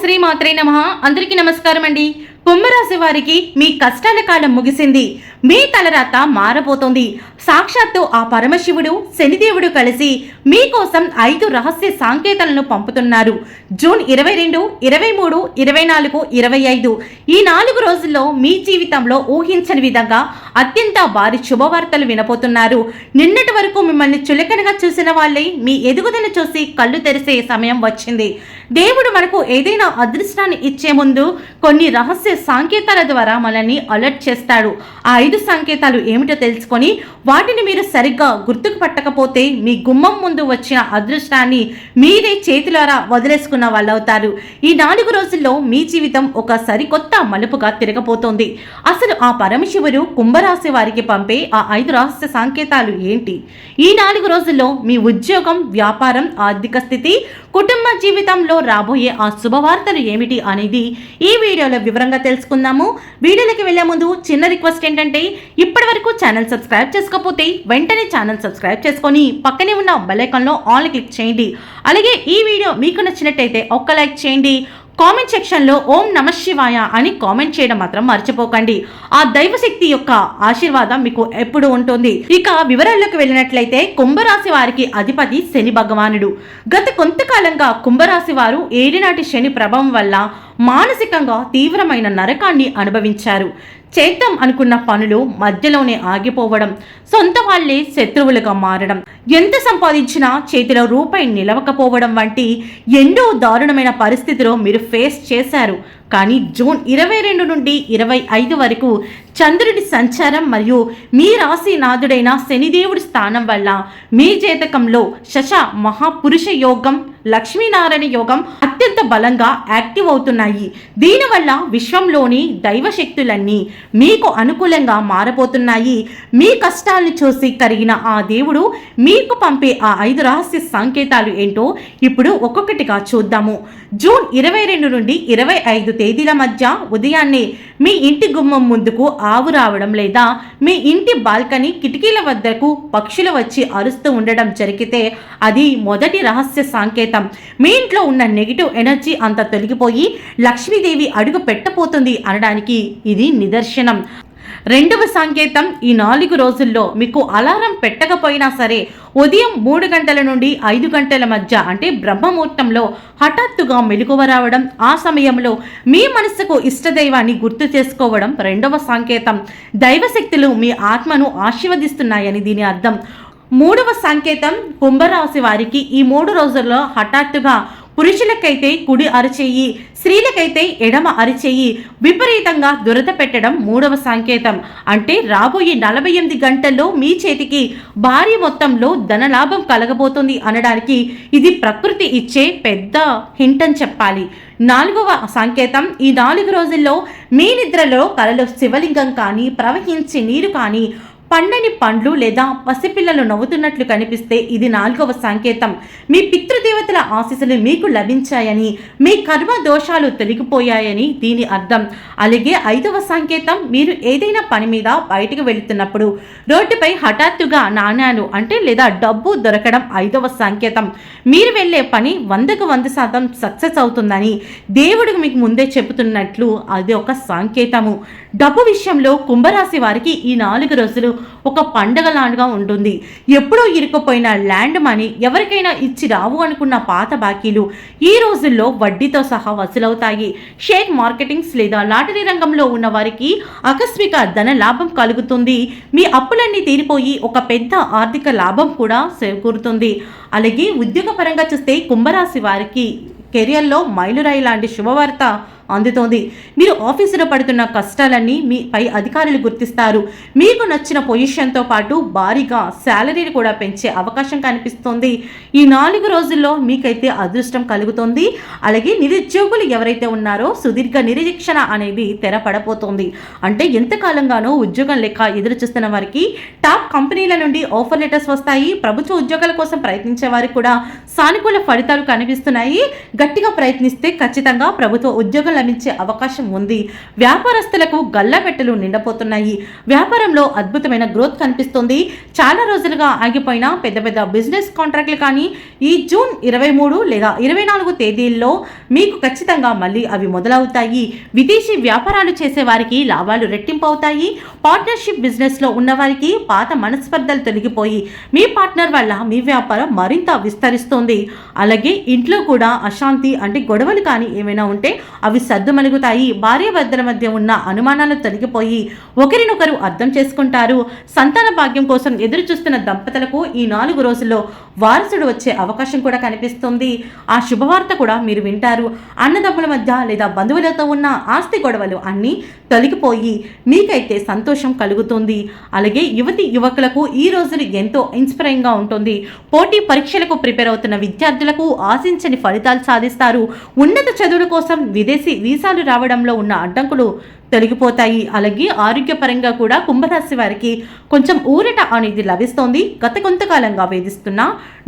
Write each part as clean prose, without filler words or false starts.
శ్రీ మాత్రే నమః. అందరికీ నమస్కారం అండి. కుంభరాశి వారికి మీ కష్టాల కాలం ముగిసింది. మీ తలరాత మారబోతోంది. సాక్షాత్తు ఆ పరమశివుడు శనిదేవుడు కలిసి మీకోసం 5 రహస్య సంకేతాలను పంపుతున్నారు. జూన్ 22, 23, 24, 25 ఈ 4 రోజుల్లో మీ జీవితంలో ఊహించని విధంగా అత్యంత భారీ శుభవార్తలు వినబోతున్నారు. నిన్నటి వరకు మిమ్మల్ని చులకనగా చూసిన వాళ్ళే మీ ఎదుగుదల చూసి కళ్ళు తెరిసే సమయం వచ్చింది. దేవుడు మనకు ఏదైనా అదృష్టాన్ని ఇచ్చే ముందు కొన్ని రహస్య సంకేతాల ద్వారా మనల్ని అలర్ట్ చేస్తాడు. ఆ 5 సంకేతాలు ఏమిటో తెలుసుకొని వాటిని మీరు సరిగ్గా గుర్తుకు పట్టకపోతే మీ గుమ్మం ముందు వచ్చిన అదృష్టాన్ని మీరే చేతులారా వదిలేసుకున్న వాళ్ళవుతారు. ఈ 4 రోజుల్లో మీ జీవితం ఒక సరికొత్త మలుపుగా తిరగబోతోంది. అసలు ఆ పరమశివుడు కుంభరాశి వారికి పంపే ఆ 5 రహస్య సంకేతాలు ఏంటి? ఈ 4 రోజుల్లో మీ ఉద్యోగం, వ్యాపారం, ఆర్థిక స్థితి, కుటుంబ జీవితంలో రాబోయే ఆ శుభవార్తలు ఏమిటి అనేది ఈ వీడియోలో వివరంగా తెలుసుకుందాము. వీడియోలోకి వెళ్లే ముందు చిన్న రిక్వెస్ట్ ఏంటంటే, ఇప్పటి వరకు ఛానల్ సబ్స్క్రైబ్ చేసుకోకపోతే వెంటనే ఛానల్ సబ్స్క్రైబ్ చేసుకొని పక్కనే ఉన్న బెల్ ఐకాన్లో ఆల్ క్లిక్ చేయండి. అలాగే ఈ వీడియో మీకు నచ్చినట్టయితే ఒక్క లైక్ చేయండి. కామెంట్ సెక్షన్లో ఓం నమః శివాయ అని కామెంట్ చేయడం మాత్రం మర్చిపోకండి. ఆ దైవశక్తి యొక్క ఆశీర్వాదం మీకు ఎప్పుడు ఉంటుంది. ఇక వివరాల్లోకి వెళ్ళినట్లయితే కుంభరాశి వారికి అధిపతి శని భగవానుడు. గత కొంతకాలంగా కుంభరాశి వారు ఏడినాటి శని ప్రభావం వల్ల మానసికంగా తీవ్రమైన నరకాన్ని అనుభవించారు. చేద్దాం అనుకున్న పనులు మధ్యలోనే ఆగిపోవడం, సొంత వాళ్లే శత్రువులుగా మారడం, ఎంత సంపాదించినా చేతిలో రూపాయి నిలవకపోవడం వంటి ఎన్నో దారుణమైన పరిస్థితిలో మీరు ఫేస్ చేశారు. కానీ జూన్ 22 నుండి 25 వరకు చంద్రుడి సంచారం మరియు మీ రాశి నాథుడైన శనిదేవుడి స్థానం వల్ల మీ జాతకంలో శశ మహాపురుష యోగం, లక్ష్మీనారాయణ యోగం అత్యంత బలంగా యాక్టివ్ అవుతున్నాయి. దీనివల్ల విశ్వంలోని దైవశక్తులన్నీ మీకు అనుకూలంగా మారబోతున్నాయి. మీ కష్టాలను చూసి కరిగిన ఆ దేవుడు మీకు పంపే ఆ 5 రహస్య సంకేతాలు ఏంటో ఇప్పుడు ఒక్కొక్కటిగా చూద్దాము. జూన్ 22 నుండి 25 తేదీల మధ్య ఉదయాన్నే మీ ఇంటి గుమ్మం ముందుకు ఆవు రావడం లేదా మీ ఇంటి బాల్కనీ కిటికీల వద్దకు పక్షులు వచ్చి అరుస్తూ ఉండడం జరిగితే అది మొదటి రహస్య సంకేతం. మీ ఇంట్లో ఉన్న నెగిటివ్ ఎనర్జీ అంతా తొలగిపోయి లక్ష్మీదేవి అడుగు పెట్టబోతుంది అనడానికి ఇది నిదర్శనం. రెండవ సంకేతం, ఈ 4 రోజుల్లో మీకు అలారం పెట్టకపోయినా సరే ఉదయం 3 గంటల నుండి 5 గంటల మధ్య అంటే బ్రహ్మముహూర్తంలో హఠాత్తుగా మెలకువ రావడం, ఆ సమయంలో మీ మనసుకు ఇష్టదైవాన్ని గుర్తు చేసుకోవడం రెండవ సంకేతం. దైవశక్తులు మీ ఆత్మను ఆశీర్వదిస్తున్నాయని దీని అర్థం. మూడవ సంకేతం, కుంభరాశి వారికి ఈ 3 రోజుల్లో హఠాత్తుగా పురుషులకైతే కుడి అరచేయి, స్త్రీలకైతే ఎడమ అరచేయి విపరీతంగా దురద పెట్టడం మూడవ సంకేతం. అంటే రాబోయే 48 గంటల్లో మీ చేతికి భారీ మొత్తంలో ధనలాభం కలగబోతుంది అనడానికి ఇది ప్రకృతి ఇచ్చే పెద్ద హింట్ అని చెప్పాలి. 4వ సంకేతం, ఈ 4 రోజుల్లో మీ నిద్రలో కలలో శివలింగం కానీ, ప్రవహించే నీరు కానీ, పండని పండ్లు లేదా పసిపిల్లలు నవ్వుతున్నట్లు కనిపిస్తే ఇది 4వ సంకేతం. మీ పితృదేవతల ఆశీస్సులు మీకు లభించాయని, మీ కర్మ దోషాలు తొలగిపోయాయని దీని అర్థం. అలాగే 5వ సంకేతం, మీరు ఏదైనా పని మీద బయటకు వెళుతున్నప్పుడు రోడ్డుపై హఠాత్తుగా నాణ్యాలు అంటే లేదా డబ్బు దొరకడం 5వ సంకేతం. మీరు వెళ్ళే పని 100కు 100% సక్సెస్ అవుతుందని దేవుడికి మీకు ముందే చెబుతున్నట్లు అది ఒక సంకేతము. డబ్బు విషయంలో కుంభరాశి వారికి ఈ 4 రోజులు ఒక పండగలాగా ఉంటుంది. ఎప్పుడో ఇరుక్కుపోయిన ల్యాండ్ మనీ, ఎవరికైనా ఇచ్చి రావు అనుకున్న పాత బాకీలు ఈ రోజుల్లో వడ్డీతో సహా వసూలవుతాయి. షేర్ మార్కెటింగ్స్ లేదా లాటరీ రంగంలో ఉన్న వారికి ఆకస్మిక ధన లాభం కలుగుతుంది. మీ అప్పులన్నీ తీరిపోయి ఒక పెద్ద ఆర్థిక లాభం కూడా చేకూరుతుంది. అలాగే ఉద్యోగపరంగా చూస్తే కుంభరాశి వారికి కెరియర్లో మైలురాయి లాంటి శుభవార్త అందుతోంది. మీరు ఆఫీసులో పడుతున్న కష్టాలన్నీ మీ పై అధికారులు గుర్తిస్తారు. మీకు నచ్చిన పొజిషన్తో పాటు భారీగా శాలరీని కూడా పెంచే అవకాశం కనిపిస్తుంది. ఈ 4 రోజుల్లో మీకైతే అదృష్టం కలుగుతుంది. అలాగే నిరుద్యోగులు ఎవరైతే ఉన్నారో సుదీర్ఘ నిరీక్షణ అనేది తెరపడబోతోంది. అంటే ఎంతకాలంగానో ఉద్యోగం లేక ఎదురు చూస్తున్న వారికి టాప్ కంపెనీల నుండి ఆఫర్ లెటర్స్ వస్తాయి. ప్రభుత్వ ఉద్యోగాల కోసం ప్రయత్నించే వారికి కూడా సానుకూల ఫలితాలు కనిపిస్తున్నాయి. గట్టిగా ప్రయత్నిస్తే ఖచ్చితంగా ప్రభుత్వ ఉద్యోగం లభించే అవకాశం ఉంది. వ్యాపారస్తులకు గల్లాపెట్టెలు నిండపోతున్నాయి. వ్యాపారంలో అద్భుతమైన గ్రోత్ కనిపిస్తుంది. చాలా రోజులుగా ఆగిపోయిన పెద్ద పెద్ద బిజినెస్ కాంట్రాక్ట్లు కానీ ఈ జూన్ 23 లేదా 24 తేదీల్లో మీకు ఖచ్చితంగా మళ్ళీ అవి మొదలవుతాయి. విదేశీ వ్యాపారాలు చేసే వారికి లాభాలు రెట్టింపు అవుతాయి. పార్ట్నర్షిప్ బిజినెస్లో ఉన్న వారికి పాత మనస్పర్ధలు తొలగిపోయి మీ పార్ట్నర్ వల్ల మీ వ్యాపారం మరింత విస్తరిస్తుంది. అలాగే ఇంట్లో కూడా అశాంతి అంటే గొడవలు కానీ ఏమైనా ఉంటే అవి సద్దుమణుగుతాయి. భార్యాభర్తల మధ్య ఉన్న అనుమానాలు తొలగిపోయి ఒకరినొకరు అర్థం చేసుకుంటారు. సంతాన భాగ్యం కోసం ఎదురు చూస్తున్న దంపతులకు ఈ 4 రోజుల్లో వారసుడు వచ్చే అవకాశం కూడా కనిపిస్తుంది. ఆ శుభవార్త కూడా మీరు వింటారు. అన్నదమ్ముల మధ్య లేదా బంధువులతో ఉన్న ఆస్తి గొడవలు అన్నీ తొలగిపోయి మీకైతే సంతోషం కలుగుతుంది. అలాగే యువతి యువకులకు ఈ రోజులు ఎంతో ఇన్స్పైరింగ్గా ఉంటుంది. పోటీ పరీక్షలకు ప్రిపేర్ అవుతున్న విద్యార్థులకు ఆశించని ఫలితాలు సాధిస్తారు. ఉన్నత చదువుల కోసం విదేశీ వీసాలు రావడంలో ఉన్న అడ్డంకులు తొలగిపోతాయి. అలాగే ఆరోగ్యపరంగా కూడా కుంభరాశి వారికి కొంచెం ఊరట అనేది లభిస్తోంది. గత కొంతకాలంగా వేధిస్తున్న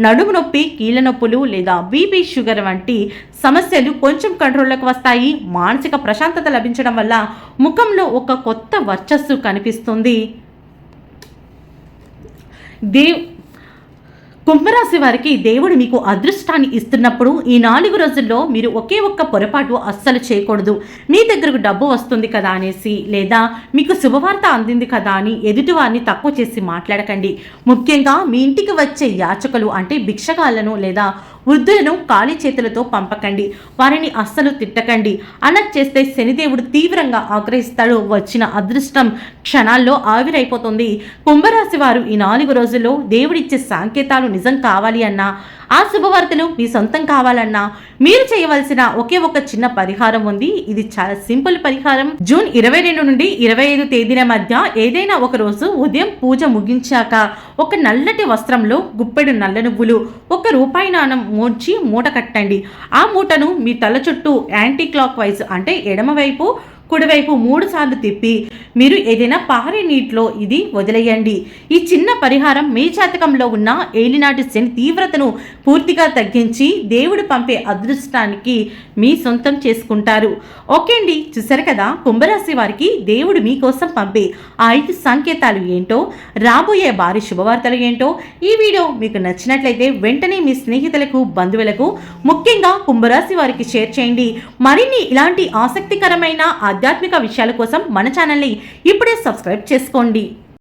నడుము నొప్పి, కీళ్ళ నొప్పులు లేదా బీపీ, షుగర్ వంటి సమస్యలు కొంచెం కంట్రోల్లోకి వస్తాయి. మానసిక ప్రశాంతత లభించడం వల్ల ముఖంలో ఒక కొత్త వర్చస్సు కనిపిస్తుంది. కుంభరాశి వారికి దేవుడు మీకు అదృష్టాన్ని ఇస్తున్నప్పుడు ఈ 4 రోజుల్లో మీరు ఒకే ఒక్క పొరపాటు అస్సలు చేయకూడదు. మీ దగ్గరకు డబ్బు వస్తుంది కదా అనేసి లేదా మీకు శుభవార్త అందింది కదా అని ఎదుటివారిని తక్కువ చేసి మాట్లాడకండి. ముఖ్యంగా మీ ఇంటికి వచ్చే యాచకులు అంటే భిక్షగాళ్లను లేదా వృద్ధులను ఖాళీ చేతులతో పంపకండి. వారిని అస్సలు తిట్టకండి. అలా చేస్తే శనిదేవుడు తీవ్రంగా ఆగ్రహిస్తాడు. వచ్చిన అదృష్టం క్షణాల్లో ఆవిరైపోతుంది. కుంభరాశి వారు ఈ 4 రోజుల్లో దేవుడిచ్చే సంకేతాలు నిజం కావాలి అన్నా, ఆ శుభవార్తలు మీ సొంతం కావాలన్నా మీరు చేయవలసిన ఒకే ఒక చిన్న పరిహారం ఉంది. ఇది చాలా సింపుల్ పరిహారం. జూన్ 22 నుండి 25 తేదీల మధ్య ఏదైనా ఒక రోజు ఉదయం పూజ ముగించాక ఒక నల్లటి వస్త్రంలో గుప్పెడు నల్ల నువ్వులు, ₹1 నాణం మూర్చి మూట కట్టండి. ఆ మూటను మీ తల చుట్టూ యాంటీ క్లాక్ వైజ్ అంటే ఎడమవైపు కుడివైపు 3 సార్లు తిప్పి మీరు ఏదైనా పారే నీటిలో ఇది వదిలేయండి. ఈ చిన్న పరిహారం మీ జాతకంలో ఉన్న ఏలినాటి శని తీవ్రతను పూర్తిగా తగ్గించి దేవుడు పంపే అదృష్టానికి మీ సొంతం చేసుకుంటారు. ఓకే అండి, చూసారు కదా కుంభరాశి వారికి దేవుడు మీకోసం పంపే ఆ 5 సంకేతాలు ఏంటో, రాబోయే భారీ శుభవార్తలు ఏంటో. ఈ వీడియో మీకు నచ్చినట్లయితే వెంటనే మీ స్నేహితులకు, బంధువులకు, ముఖ్యంగా కుంభరాశి వారికి షేర్ చేయండి. మరిన్ని ఇలాంటి ఆసక్తికరమైన ఆధ్యాత్మిక విషయాల కోసం మన ఛానల్ని ఇప్పుడే సబ్స్క్రైబ్ చేసుకోండి.